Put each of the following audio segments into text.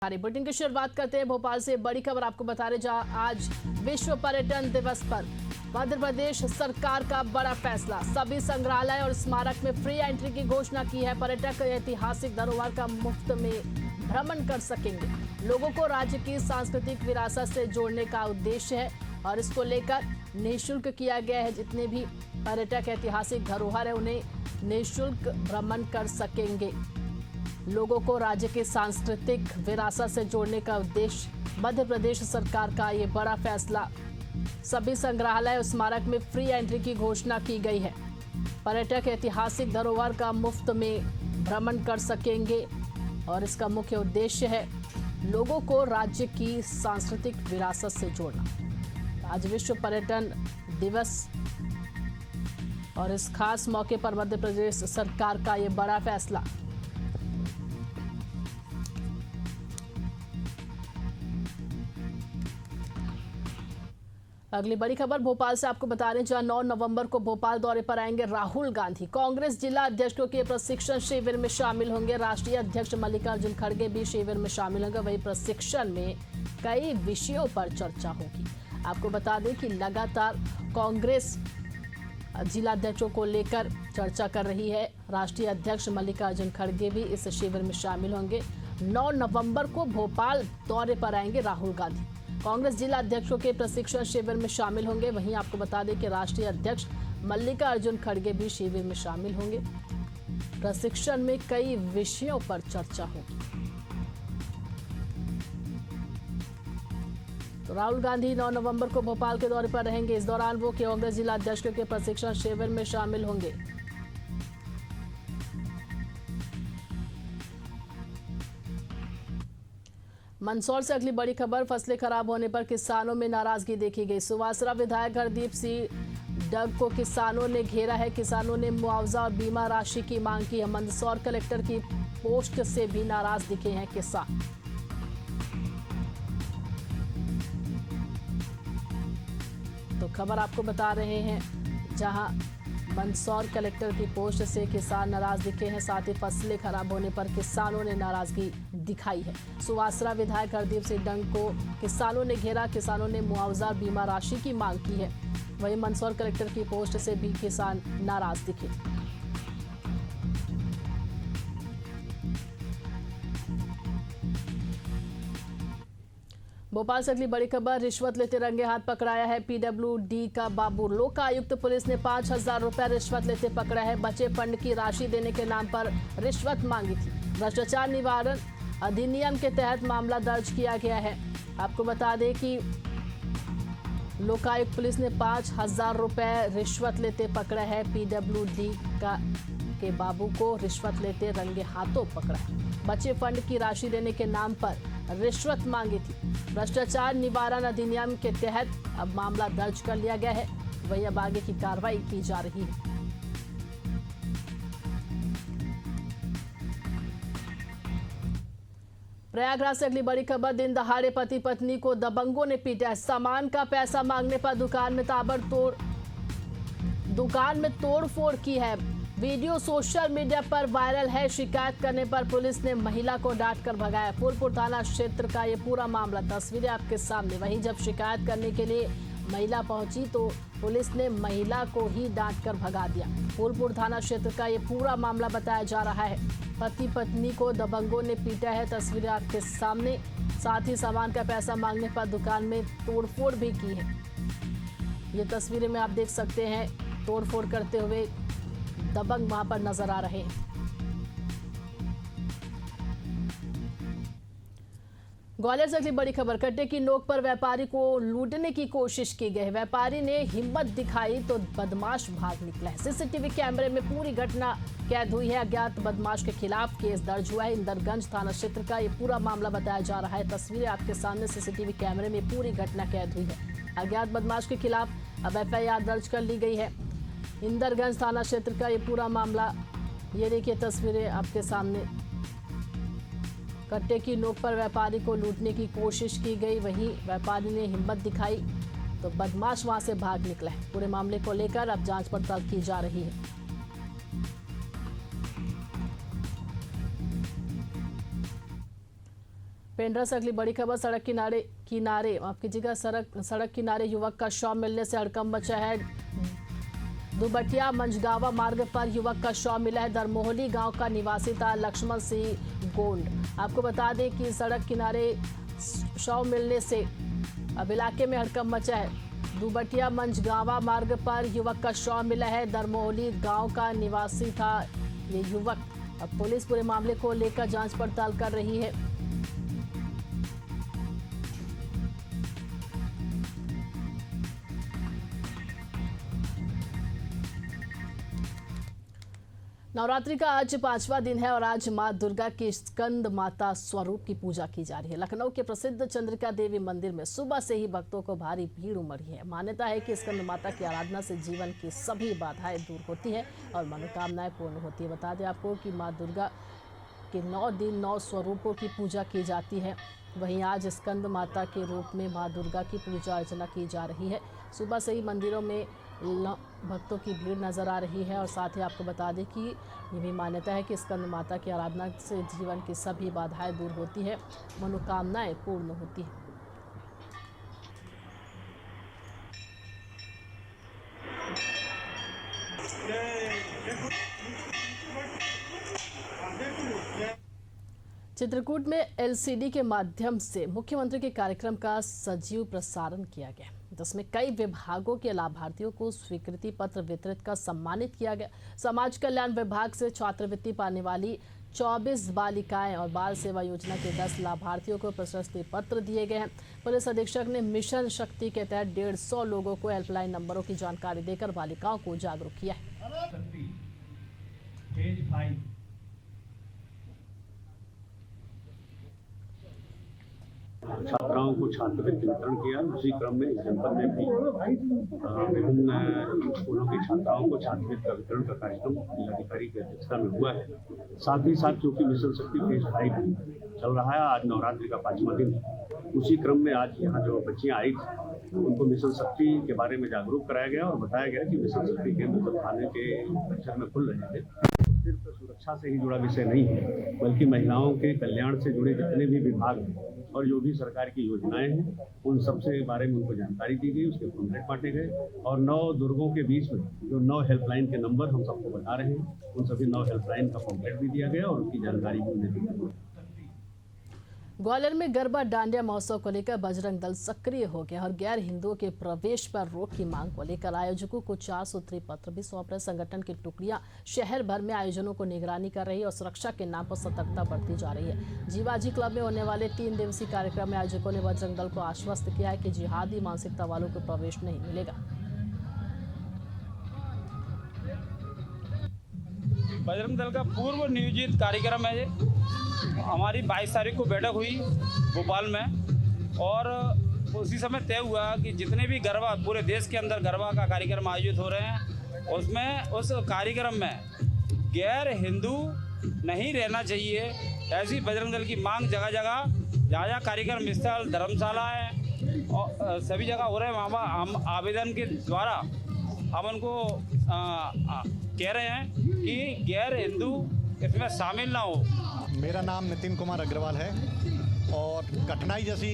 Bulletin की शुरुआत करते हैं भोपाल से। बड़ी खबर आपको बता रहे, जहां आज विश्व पर्यटन दिवस पर मध्य प्रदेश सरकार का बड़ा फैसला। सभी संग्रहालय और स्मारक में फ्री एंट्री की घोषणा की है। पर्यटक ऐतिहासिक धरोहर का मुफ्त में भ्रमण कर सकेंगे। लोगों को राज्य की सांस्कृतिक विरासत से जोड़ने का उद्देश्य है और इसको लेकर निःशुल्क किया गया है। जितने भी पर्यटक ऐतिहासिक धरोहर है उन्हें निःशुल्क भ्रमण कर सकेंगे। लोगों को राज्य की सांस्कृतिक विरासत से जोड़ने का उद्देश्य मध्य प्रदेश सरकार का ये बड़ा फैसला। सभी संग्रहालय और स्मारक में फ्री एंट्री की घोषणा की गई है। पर्यटक ऐतिहासिक धरोहर का मुफ्त में भ्रमण कर सकेंगे और इसका मुख्य उद्देश्य है लोगों को राज्य की सांस्कृतिक विरासत से जोड़ना। आज विश्व पर्यटन दिवस और इस खास मौके पर मध्य प्रदेश सरकार का ये बड़ा फैसला। अगली बड़ी खबर भोपाल से आपको बता रहे हैं, जहां 9 नवंबर को भोपाल दौरे पर आएंगे राहुल गांधी। कांग्रेस जिला अध्यक्षों के प्रशिक्षण शिविर में शामिल होंगे। राष्ट्रीय अध्यक्ष मल्लिकार्जुन खड़गे भी शिविर में शामिल होंगे। वहीं प्रशिक्षण में कई विषयों पर चर्चा होगी। आपको बता दें कि लगातार कांग्रेस जिला अध्यक्षों को लेकर चर्चा कर रही है। राष्ट्रीय अध्यक्ष मल्लिकार्जुन खड़गे भी इस शिविर में शामिल होंगे। 9 नवंबर को भोपाल दौरे पर आएंगे राहुल गांधी। कांग्रेस जिला अध्यक्षों के प्रशिक्षण शिविर में शामिल होंगे। वहीं आपको बता दें कि राष्ट्रीय अध्यक्ष मल्लिकार्जुन खड़गे भी शिविर में शामिल होंगे। प्रशिक्षण में कई विषयों पर चर्चा होगी। तो राहुल गांधी 9 नवंबर को भोपाल के दौरे पर रहेंगे। इस दौरान वो कांग्रेस जिला अध्यक्षों के प्रशिक्षण शिविर में शामिल होंगे। मंदसौर से अगली बड़ी खबर, फसलें खराब होने पर किसानों में नाराजगी देखी गई। सुवासरा विधायक हरदीप सिंह डग को किसानों ने घेरा है। किसानों ने मुआवजा और बीमा राशि की मांग की है। मंदसौर कलेक्टर की पोस्ट से भी नाराज दिखे हैं किसान। तो खबर आपको बता रहे हैं, जहां मंदसौर कलेक्टर की पोस्ट से किसान नाराज दिखे हैं। साथ ही फसलें खराब होने पर किसानों ने नाराजगी दिखाई है। सुवासरा विधायक हरदीप सिंह डंग को किसानों ने घेरा। किसानों ने मुआवजा बीमा राशि की मांग की है। वहीं मंदसौर कलेक्टर की पोस्ट से भी किसान नाराज दिखे। भोपाल से अगली बड़ी खबर, रिश्वत लेते रंगे हाथ पकड़ाया है पीडब्ल्यूडी का बाबू। लोक आयुक्त पुलिस ने 5,000 रुपए रिश्वत लेते पकड़ा है। बचे फंड की राशि देने के नाम पर रिश्वत मांगी थी। भ्रष्टाचार निवारण अधिनियम के तहत मामला दर्ज किया गया है। आपको बता दें कि लोकायुक्त पुलिस ने 5,000 रुपए रिश्वत लेते पकड़ा है। पीडब्ल्यूडी के बाबू को रिश्वत लेते रंगे हाथों पकड़ा है। बचे फंड की राशि देने के नाम पर रिश्वत मांगी थी। भ्रष्टाचार निवारण अधिनियम के तहत अब मामला दर्ज कर लिया गया है। वही अब आगे की कार्रवाई की जा रही है। प्रयागराज से अगली बड़ी खबर, दिन दहाड़े पति पत्नी को दबंगों ने पीटा। सामान का पैसा मांगने पर दुकान में तोड़फोड़ की है। वीडियो सोशल मीडिया पर वायरल है। शिकायत करने पर पुलिस ने महिला को डांटकर भगाया। फूलपुर थाना क्षेत्र का ये पूरा मामला, तस्वीरें आपके सामने। वहीं जब शिकायत करने के लिए महिला पहुंची तो पुलिस ने महिला को ही डांटकर भगा दिया। फूलपुर थाना क्षेत्र का ये पूरा मामला बताया जा रहा है। पति पत्नी को दबंगों ने पीटा है, तस्वीरें आपके सामने। साथ ही सामान का पैसा मांगने पर दुकान में तोड़फोड़ भी की है। ये तस्वीरें में आप देख सकते हैं, तोड़फोड़ करते हुए दबंग वहां पर नजर आ रहे हैं। ग्वालियर से अगली बड़ी खबर, कट्टे की नोक पर व्यापारी को लूटने की कोशिश की गई। व्यापारी ने हिम्मत दिखाई तो बदमाश भाग निकला है। सीसीटीवी कैमरे में पूरी घटना कैद हुई है। अज्ञात बदमाश के खिलाफ केस दर्ज हुआ है। इंदरगंज थाना क्षेत्र का ये पूरा मामला बताया जा रहा है। तस्वीरें आपके सामने, सीसीटीवी कैमरे में पूरी घटना कैद हुई है। अज्ञात बदमाश के खिलाफ अब FIR दर्ज कर ली गई है। इंदरगंज थाना क्षेत्र का ये पूरा मामला, ये देखिए तस्वीरें आपके सामने। कट्टे की नोक पर व्यापारी को लूटने की कोशिश की गई। वहीं व्यापारी ने हिम्मत दिखाई तो बदमाश वहां से भाग निकला है। पूरे मामले को लेकर अब जांच पड़ताल की जा रही है। पेंड्रा से अगली बड़ी खबर, सड़क किनारे माफ कीजिएगा सड़क किनारे युवक का शव मिलने से हड़कंप मचा है। दुबटिया मंझगावा मार्ग पर युवक का शव मिला है। दरमोहली गांव का निवासी था लक्ष्मण सिंह गोंड। आपको बता दें कि सड़क किनारे शव मिलने से अब इलाके में हड़कंप मचा है। दुबटिया मंझगावा मार्ग पर युवक का शव मिला है। दरमोहली गांव का निवासी था ये युवक। अब पुलिस पूरे मामले को लेकर जांच पड़ताल कर रही है। नवरात्रि का आज 5वां दिन है और आज मां दुर्गा के स्कंद माता स्वरूप की पूजा की जा रही है। लखनऊ के प्रसिद्ध चंद्रिका देवी मंदिर में सुबह से ही भक्तों को भारी भीड़ उमड़ी है। मान्यता है कि स्कंद माता की आराधना से जीवन की सभी बाधाएं दूर होती है और मनोकामनाएं पूर्ण होती है। बता दें आपको कि मां दुर्गा के 9 दिन 9 स्वरूपों की पूजा की जाती है। वहीं आज स्कंद माता के रूप में मां दुर्गा की पूजा अर्चना की जा रही है। सुबह से ही मंदिरों में भक्तों की भीड़ नजर आ रही है और साथ ही आपको बता दें कि ये भी मान्यता है कि स्कंद माता की आराधना से जीवन की सभी बाधाएं दूर होती है, मनोकामनाएं पूर्ण होती है। चित्रकूट में एलसीडी के माध्यम से मुख्यमंत्री के कार्यक्रम का सजीव प्रसारण किया गया, जिसमें कई विभागों के लाभार्थियों को स्वीकृति पत्र वितरित कर सम्मानित किया गया। समाज कल्याण विभाग से छात्रवृत्ति पाने वाली 24 बालिकाएं और बाल सेवा योजना के 10 लाभार्थियों को प्रशस्ति पत्र दिए गए हैं। पुलिस अधीक्षक ने मिशन शक्ति के तहत 150 लोगों को हेल्पलाइन नंबरों की जानकारी देकर बालिकाओं को जागरूक किया है। छात्राओं को छात्रवृत्ति वितरण किया। उसी क्रम में इस जनपद में भी विभिन्न स्कूलों की छात्राओं को छात्रवृत्ति का वितरण का कार्यक्रम जिलाधिकारी की अध्यक्षता में हुआ है। साथ ही साथ चूंकि मिशन शक्ति फेज 5 चल रहा है, आज नवरात्रि का 5वां दिन, उसी क्रम में आज यहाँ जो बच्चियाँ आई थी उनको मिशन शक्ति के बारे में जागरूक कराया गया और बताया गया कि मिशन शक्ति केंद्र जब थाने के परिसर में खुल रहे थे, सिर्फ सुरक्षा से ही जुड़ा विषय नहीं है, बल्कि महिलाओं के कल्याण से जुड़े जितने भी विभाग हैं और जो भी सरकार की योजनाएं हैं उन सब से बारे में उनको जानकारी दी गई, उसके पम्फलेट बांटे गए और 9 दुर्गों के बीच में जो 9 हेल्पलाइन के नंबर हम सबको बता रहे हैं, उन सभी 9 हेल्पलाइन का पम्फलेट भी दिया गया और उनकी जानकारी भी उन्हें दी गई। ग्वालियर में गरबा डांडिया महोत्सव को लेकर बजरंग दल सक्रिय हो गया और गैर हिंदुओं के प्रवेश पर रोक की मांग को लेकर आयोजकों को 4 सूत्री पत्र भी सौंप रहे। संगठन की टुकड़ियां शहर भर में आयोजनों को निगरानी कर रही है और सुरक्षा के नाम पर सतर्कता बढ़ती जा रही है। जीवाजी क्लब में होने वाले 3 दिवसीय कार्यक्रम में आयोजकों ने बजरंग दल को आश्वस्त किया है कि जिहादी मानसिकता वालों को प्रवेश नहीं मिलेगा। बजरंग दल का पूर्व नियोजित कार्यक्रम है। हमारी 22 तारीख को बैठक हुई भोपाल में और उसी समय तय हुआ कि जितने भी गरबा पूरे देश के अंदर गरबा का कार्यक्रम आयोजित हो रहे हैं उसमें उस कार्यक्रम में गैर हिंदू नहीं रहना चाहिए। ऐसी बजरंग दल की मांग जगह जगह जहाँ कार्यक्रम स्थल धर्मशाला है और सभी जगह हो रहे हैं, वहाँ हम आवेदन के द्वारा हम उनको कह रहे हैं कि गैर हिंदू इसमें शामिल ना हो। मेरा नाम नितिन कुमार अग्रवाल है और कठिनाई जैसी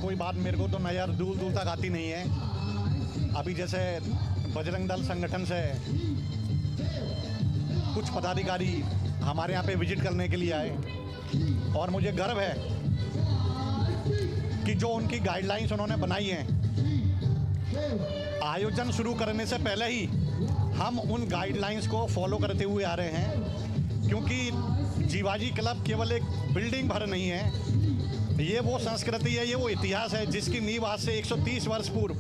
कोई बात मेरे को तो नज़र दूर दूर तक आती नहीं है। अभी जैसे बजरंग दल संगठन से कुछ पदाधिकारी हमारे यहाँ पे विजिट करने के लिए आए और मुझे गर्व है कि जो उनकी गाइडलाइंस उन्होंने बनाई हैं, आयोजन शुरू करने से पहले ही हम उन गाइडलाइंस को फॉलो करते हुए आ रहे हैं, क्योंकि जीवाजी क्लब केवल एक बिल्डिंग भर नहीं है, ये वो संस्कृति है, ये वो इतिहास है जिसकी नींव आज से 130 वर्ष पूर्व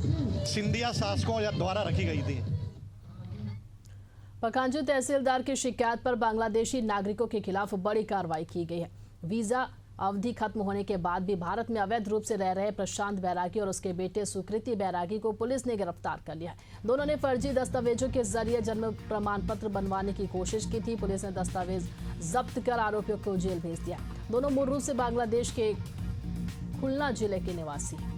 सिंधिया शासकों द्वारा रखी गई थी। पखांजू तहसीलदार की शिकायत पर बांग्लादेशी नागरिकों के खिलाफ बड़ी कार्रवाई की गई है। वीजा अवधि खत्म होने के बाद भी भारत में अवैध रूप से रह रहे प्रशांत बैरागी और उसके बेटे सुकृति बैरागी को पुलिस ने गिरफ्तार कर लिया है। दोनों ने फर्जी दस्तावेजों के जरिए जन्म प्रमाण पत्र बनवाने की कोशिश की थी। पुलिस ने दस्तावेज जब्त कर आरोपियों को जेल भेज दिया। दोनों मूल रूप से बांग्लादेश के खुलना जिले के निवासी हैं।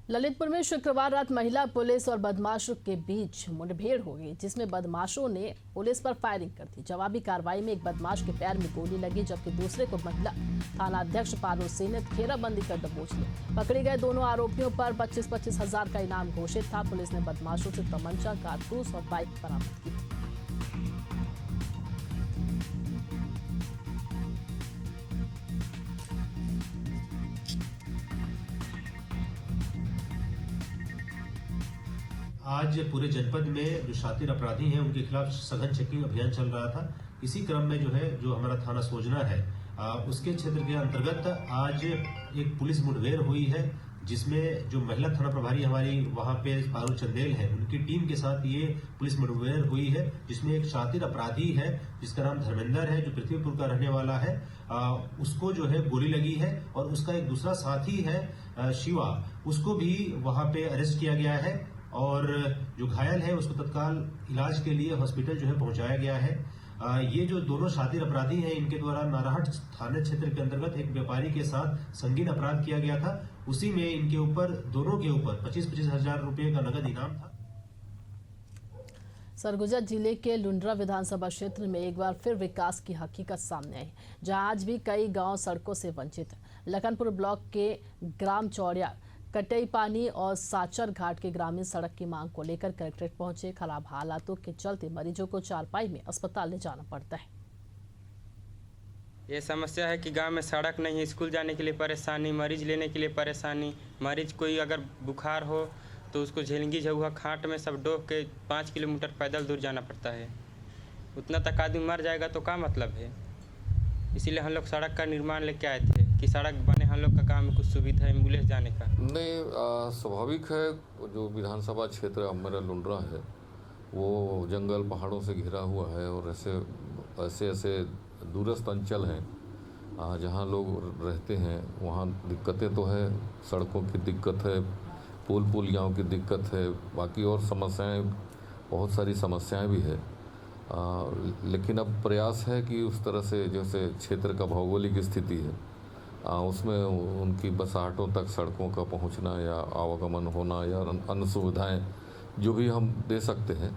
ललितपुर में शुक्रवार रात महिला पुलिस और बदमाशों के बीच मुठभेड़ हो गई, जिसमें बदमाशों ने पुलिस पर फायरिंग कर दी। जवाबी कार्रवाई में एक बदमाश के पैर में गोली लगी, जबकि दूसरे को महिला थाना अध्यक्ष पारुल सिंह ने घेराबंदी कर दबोच लिया। पकड़े गए दोनों आरोपियों पर 25-25 हजार का इनाम घोषित था। पुलिस ने बदमाशों से तमंचा, कारतूस और बाइक बरामद की। आज पूरे जनपद में जो शातिर अपराधी हैं उनके खिलाफ सघन चेकिंग अभियान चल रहा था। इसी क्रम में जो हमारा थाना सोजना है उसके क्षेत्र के अंतर्गत आज एक पुलिस मुठभेड़ हुई है, जिसमें जो महिला थाना प्रभारी हमारी वहां पे पारुल चंदेल है, उनकी टीम के साथ ये पुलिस मुठभेड़ हुई है, जिसमें एक शातिर अपराधी है जिसका नाम धर्मेंद्र है, जो पृथ्वीपुर का रहने वाला है। उसको जो है गोली लगी है और उसका एक दूसरा साथी है शिवा, उसको भी वहां पे अरेस्ट किया गया है और जो घायल है उसको तत्काल इलाज के लिए हॉस्पिटल जो है पहुंचाया गया है। ये जो दोनों शातिर अपराधी हैं, इनके द्वारा नारायण थाना क्षेत्र के अंतर्गत एक व्यापारी के साथ संगीन अपराध किया गया था। उसी में इनके ऊपर, दोनों के ऊपर 25-25 हजार रुपए का नगद इनाम था। सरगुजा जिले के लुंड्रा विधानसभा क्षेत्र में एक बार फिर विकास की हकीकत सामने आई, जहां आज भी कई गांव सड़कों से वंचित हैं। लखनपुर ब्लॉक के ग्राम चौड़िया, कटई पानी और साचर घाट के ग्रामीण सड़क की मांग को लेकर कलेक्ट्रेट पहुंचे। खराब हालातों के चलते मरीजों को चारपाई में अस्पताल ले जाना पड़ता है। ये समस्या है कि गांव में सड़क नहीं है, स्कूल जाने के लिए परेशानी, मरीज लेने के लिए परेशानी। मरीज कोई अगर बुखार हो तो उसको झेलंगी झुआ खाट में सब डोब के 5 किलोमीटर पैदल दूर जाना पड़ता है। उतना तक आदमी मर जाएगा तो क्या मतलब है। इसीलिए हम लोग सड़क का निर्माण लेके आए थे कि सड़क बने, हम लोग का गाँव में कुछ सुविधा एम्बुलेंस जाने का। नहीं, स्वाभाविक है। जो विधानसभा क्षेत्र मेरा लुंड्रा है वो जंगल पहाड़ों से घिरा हुआ है और ऐसे दूरस्थ अंचल हैं जहाँ लोग रहते हैं। वहाँ दिक्कतें तो है, सड़कों की दिक्कत है, पुल पुलियाओं की दिक्कत है, बाकी और समस्याएं, बहुत सारी समस्याएं भी है। लेकिन अब प्रयास है कि उस तरह से जैसे क्षेत्र का भौगोलिक स्थिति है उसमें उनकी बसाहटों तक सड़कों का पहुंचना या आवागमन होना या अन्य सुविधाएं जो भी हम दे सकते हैं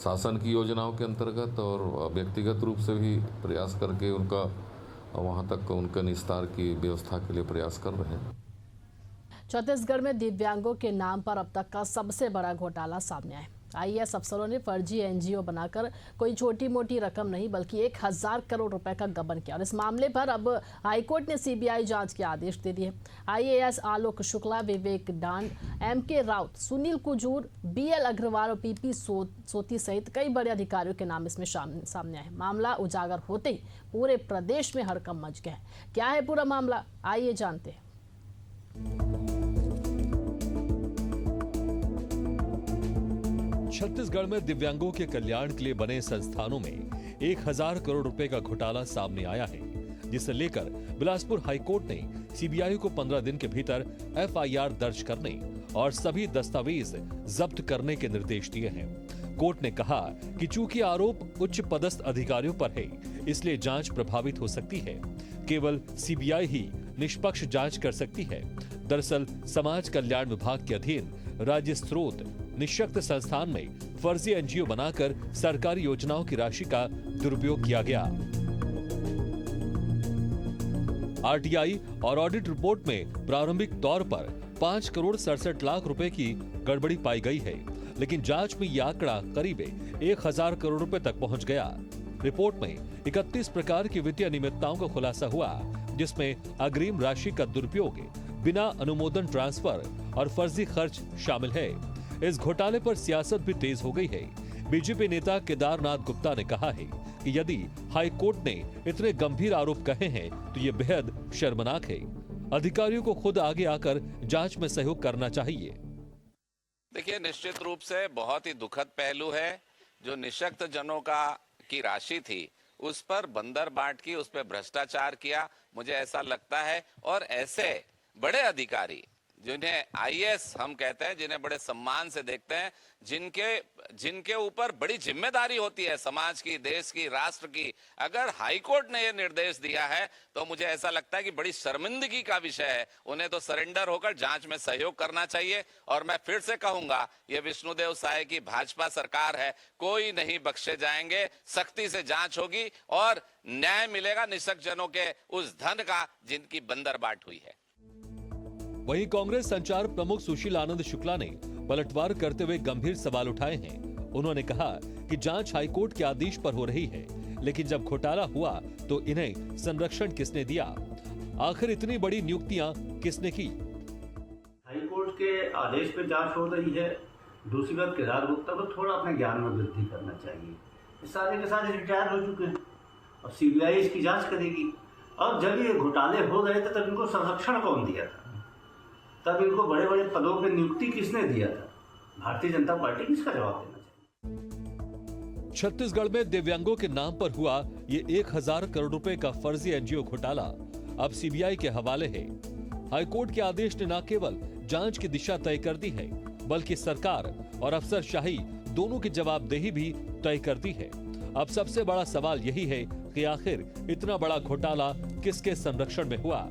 शासन की योजनाओं के अंतर्गत और व्यक्तिगत रूप से भी प्रयास करके उनका वहां तक उनके निस्तार की व्यवस्था के लिए प्रयास कर रहे हैं। छत्तीसगढ़ में दिव्यांगों के नाम पर अब तक का सबसे बड़ा घोटाला सामने आया। आईएएस अफसरों ने फर्जी एनजीओ बनाकर कोई छोटी मोटी रकम नहीं बल्कि 1000 करोड़ रुपए का गबन किया और इस मामले पर अब हाईकोर्ट ने सीबीआई जांच के आदेश दे दिए। आईएएस आलोक शुक्ला, विवेक डांड, एमके राउत, सुनील कुजूर, बीएल अग्रवाल और पीपी सोती सहित कई बड़े अधिकारियों के नाम इसमें सामने आए। मामला उजागर होते ही पूरे प्रदेश में हड़कंप मच गया। क्या है पूरा मामला, आइए जानते हैं। छत्तीसगढ़ में दिव्यांगों के कल्याण के लिए बने संस्थानों में 1000 करोड़ रुपए का घोटाला सामने आया है, जिसे लेकर बिलासपुर हाईकोर्ट ने सीबीआई को 15 दिन के भीतर एफआईआर दर्ज करने और सभी दस्तावेज जब्त करने के निर्देश दिए हैं। कोर्ट ने कहा कि चूंकि आरोप उच्च पदस्थ अधिकारियों पर है, इसलिए जांच प्रभावित हो सकती है। केवल सीबीआई ही निष्पक्ष जांच कर सकती है। दरअसल समाज कल्याण विभाग के अधीन राज्य स्रोत निःशक्त संस्थान में फर्जी एनजीओ बनाकर सरकारी योजनाओं की राशि का दुरुपयोग किया गया। आरटीआई और ऑडिट रिपोर्ट में प्रारंभिक तौर पर 5 करोड़ 67 लाख रुपए की गड़बड़ी पाई गई है, लेकिन जांच में यह आंकड़ा करीब 1000 करोड़ रुपए तक पहुंच गया। रिपोर्ट में 31 प्रकार की वित्तीय अनियमितताओं का खुलासा हुआ, जिसमें अग्रिम राशि का दुरुपयोग, बिना अनुमोदन ट्रांसफर और फर्जी खर्च शामिल है। इस घोटाले पर सियासत भी तेज हो गई है। बीजेपी नेता केदारनाथ गुप्ता ने कहा है कि यदि हाई कोर्ट ने इतने गंभीर आरोप कहे हैं तो ये बेहद शर्मनाक है। अधिकारियों को खुद आगे आकर जांच में सहयोग करना चाहिए। देखिए, निश्चित रूप से बहुत ही दुखद पहलू है। जो निःशक्त जनों की राशि थी उस पर बंदर बांट की, उस पर भ्रष्टाचार किया, मुझे ऐसा लगता है। और ऐसे बड़े अधिकारी जिन्हें आईएएस हम कहते हैं, जिन्हें बड़े सम्मान से देखते हैं, जिनके जिनके ऊपर बड़ी जिम्मेदारी होती है समाज की, देश की, राष्ट्र की, अगर हाईकोर्ट ने यह निर्देश दिया है तो मुझे ऐसा लगता है कि बड़ी शर्मिंदगी का विषय है। उन्हें तो सरेंडर होकर जांच में सहयोग करना चाहिए। और मैं फिर से कहूंगा, ये विष्णुदेव साय की भाजपा सरकार है, कोई नहीं बख्शे जाएंगे, सख्ती से जांच होगी और न्याय मिलेगा निशक्त जनों के उस धन का जिनकी बंदरबाट हुई है। वहीं कांग्रेस संचार प्रमुख सुशील आनंद शुक्ला ने पलटवार करते हुए गंभीर सवाल उठाए हैं। उन्होंने कहा कि जांच हाईकोर्ट के आदेश पर हो रही है, लेकिन जब घोटाला हुआ तो इन्हें संरक्षण किसने दिया? आखिर इतनी बड़ी नियुक्तियां किसने की? हाईकोर्ट के आदेश पे जांच हो रही है। दूसरी बात, केदार गुप्ता को थोड़ा अपने ज्ञान में वृद्धि करना चाहिए। सारे के सारे रिटायर हो चुके हैं और सीबीआई इसकी जांच करेगी। और जब ये घोटाले हो रहे थे तब इनको संरक्षण कौन दिया था? तब इनको बड़े बड़े पदों पे नियुक्ति किसने दिया था? भारतीय जनता पार्टी किसका जवाब देना चाहिए? छत्तीसगढ़ में दिव्यांगों के नाम पर हुआ ये 1000 करोड़ रुपए का फर्जी एनजीओ घोटाला अब सीबीआई के हवाले है। हाईकोर्ट के आदेश ने न केवल जांच की दिशा तय कर दी है, बल्कि सरकार और अफसरशाही दोनों की जवाबदेही भी तय कर दी है। अब सबसे बड़ा सवाल यही है कि आखिर इतना बड़ा घोटाला किसके संरक्षण में हुआ?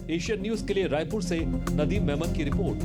एशियन न्यूज के लिए रायपुर से नदीम मेमन की रिपोर्ट।